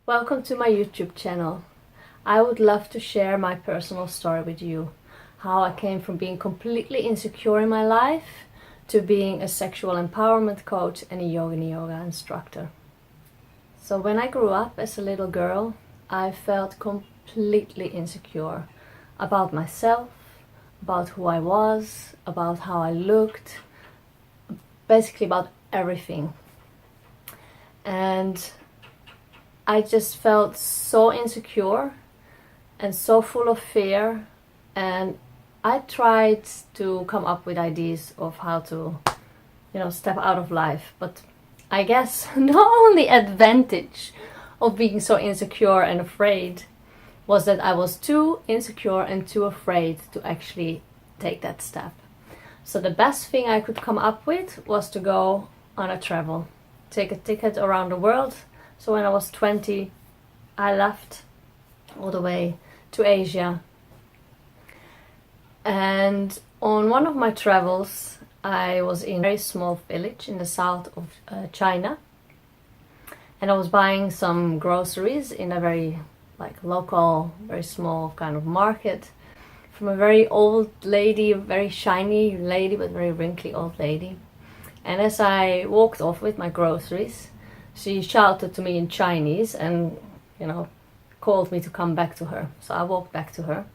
Welcome to my YouTube channel. I would love to share my personal story with you. How I came from being completely insecure in my life to being a sexual empowerment coach and a yoga instructor. So when I grew up as a little girl, I felt completely insecure about myself, about who I was, about how I looked, basically about everything. And I just felt so insecure and so full of fear, and I tried to come up with ideas of how to, step out of life. But I guess the only advantage of being so insecure and afraid was that I was too insecure and too afraid to actually take that step. So the best thing I could come up with was to go on a travel, take a ticket around the world. So when I was 20, I left all the way to Asia. And on one of my travels, I was in a very small village in the south of China. And I was buying some groceries in a very local, very small kind of market from a very old lady, a very shiny lady, but very wrinkly old lady. And as I walked off with my groceries, she shouted to me in Chinese and, called me to come back to her. So I walked back to her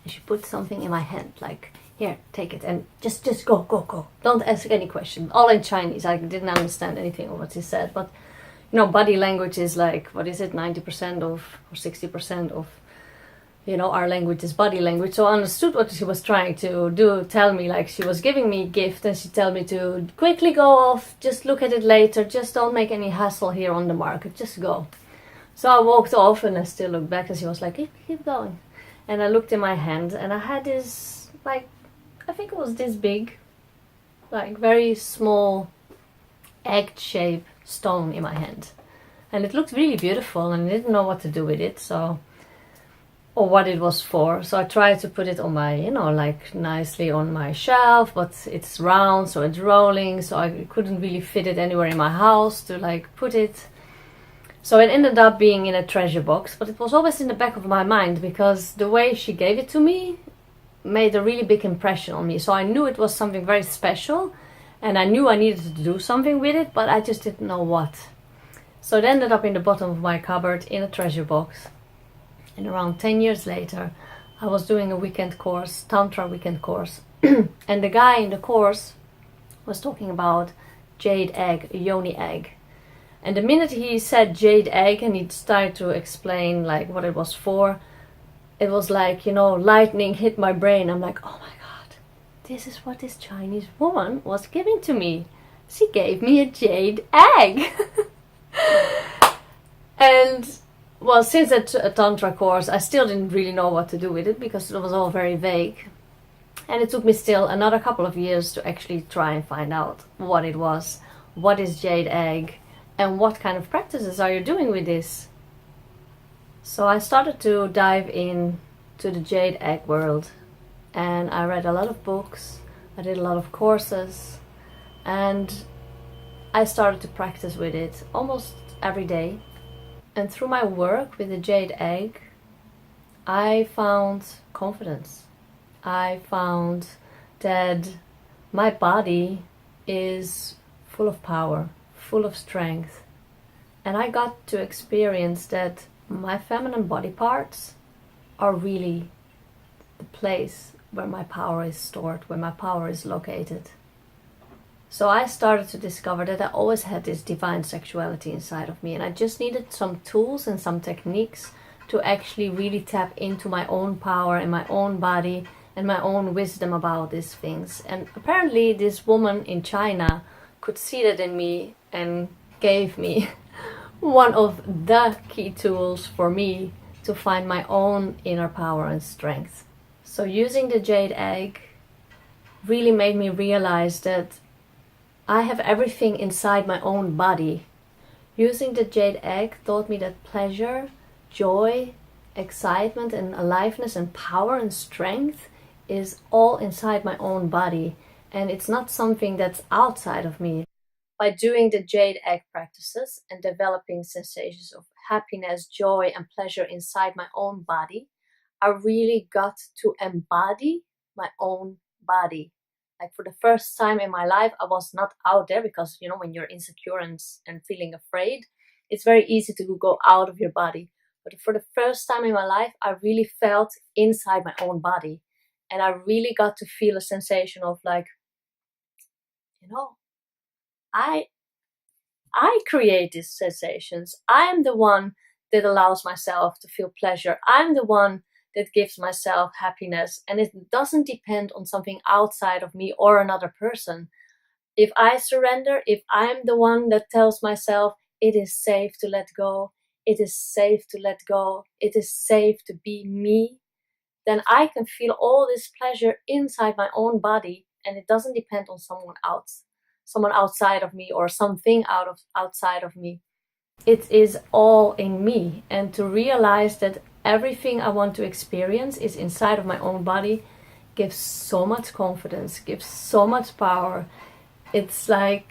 and she put something in my hand, like, here, take it and just go. Don't ask any question. All in Chinese. I didn't understand anything of what she said, but, body language is 90% of, or 60% of, our language is body language. So I understood what she was trying to tell me, like she was giving me a gift and she told me to quickly go off, just look at it later, just don't make any hassle here on the market, just go. So I walked off and I still looked back and she was like, keep going. And I looked in my hand and I had this, I think it was this big, very small egg-shaped stone in my hand. And it looked really beautiful and I didn't know what to do with it, or what it was for. So I tried to put it on my, nicely on my shelf, but it's round, so it's rolling, so I couldn't really fit it anywhere in my house to put it. So it ended up being in a treasure box, but it was always in the back of my mind because the way she gave it to me made a really big impression on me. So I knew it was something very special and I knew I needed to do something with it, but I just didn't know what. So it ended up in the bottom of my cupboard in a treasure box. And around 10 years later, I was doing a weekend course, tantra weekend course. And the guy in the course was talking about jade egg, a yoni egg. And the minute he said jade egg and he started to explain what it was for, it was lightning hit my brain. I'm like, oh my God, this is what this Chinese woman was giving to me. She gave me a jade egg. And well, since a tantra course, I still didn't really know what to do with it because it was all very vague. And it took me still another couple of years to actually try and find out what it was. What is jade egg? And what kind of practices are you doing with this? So I started to dive in to the jade egg world. And I read a lot of books. I did a lot of courses. And I started to practice with it almost every day. And through my work with the jade egg, I found confidence. I found that my body is full of power, full of strength. And I got to experience that my feminine body parts are really the place where my power is stored, where my power is located. So I started to discover that I always had this divine sexuality inside of me, and I just needed some tools and some techniques to actually really tap into my own power and my own body and my own wisdom about these things. And apparently this woman in China could see that in me and gave me one of the key tools for me to find my own inner power and strength. So using the jade egg really made me realize that I have everything inside my own body. Using the jade egg taught me that pleasure, joy, excitement and aliveness and power and strength is all inside my own body, and it's not something that's outside of me. By doing the jade egg practices and developing sensations of happiness, joy, and pleasure inside my own body, I really got to embody my own body. Like for the first time in my life, I was not out there because, you know, when you're insecure and feeling afraid, it's very easy to go out of your body. But for the first time in my life, I really felt inside my own body. And I really got to feel a sensation of like, you know, I create these sensations. I am the one that allows myself to feel pleasure. I'm the one that gives myself happiness. And it doesn't depend on something outside of me or another person. If I surrender, if I'm the one that tells myself it is safe to let go, it is safe to let go, it is safe to be me, then I can feel all this pleasure inside my own body, and it doesn't depend on someone else, someone outside of me or something outside of me. It is all in me. And to realize that everything I want to experience is inside of my own body gives so much confidence, gives so much power. It's like,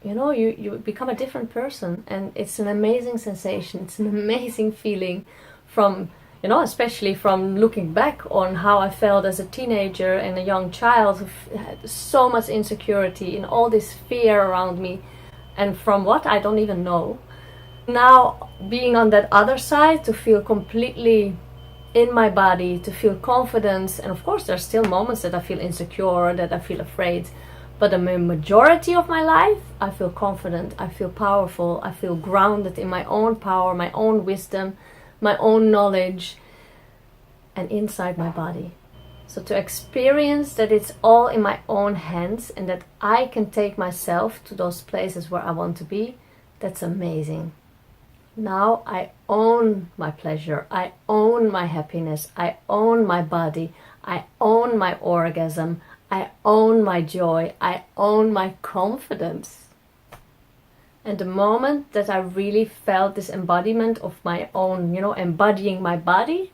you know, you become a different person, and it's an amazing sensation. It's an amazing feeling from, you know, especially from looking back on how I felt as a teenager and a young child who had so much insecurity and all this fear around me, and from what I don't even know. Now being on that other side, to feel completely in my body, to feel confidence, and of course there's still moments that I feel insecure, that I feel afraid, but the majority of my life I feel confident, I feel powerful, I feel grounded in my own power, my own wisdom, my own knowledge, and inside my body. So to experience that it's all in my own hands and that I can take myself to those places where I want to be, that's amazing. Now I own my pleasure, I own my happiness, I own my body, I own my orgasm, I own my joy, I own my confidence. And the moment that I really felt this embodiment of my own, you know, embodying my body,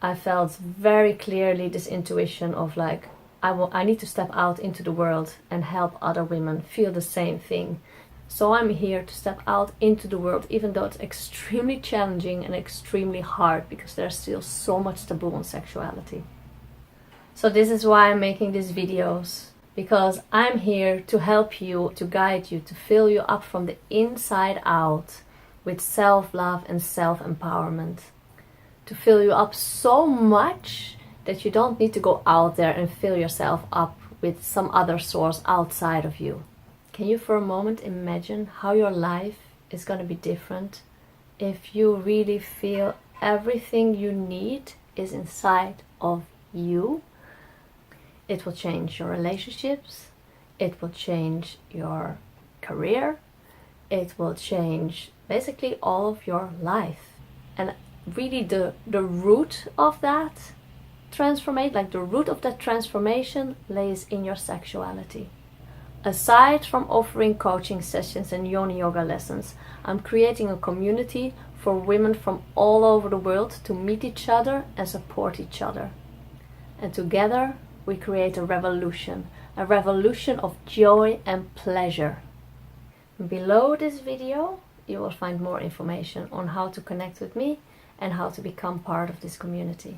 I felt very clearly this intuition of like, I need to step out into the world and help other women feel the same thing. So I'm here to step out into the world, even though it's extremely challenging and extremely hard, because there's still so much taboo on sexuality. So this is why I'm making these videos, because I'm here to help you, to guide you, to fill you up from the inside out with self-love and self-empowerment. To fill you up so much that you don't need to go out there and fill yourself up with some other source outside of you. Can you for a moment imagine how your life is going to be different if you really feel everything you need is inside of you? It will change your relationships, it will change your career, it will change basically all of your life. And really the root of that transformation lays in your sexuality. Aside from offering coaching sessions and yoni yoga lessons, I'm creating a community for women from all over the world to meet each other and support each other. And together we create a revolution of joy and pleasure. Below this video you will find more information on how to connect with me and how to become part of this community.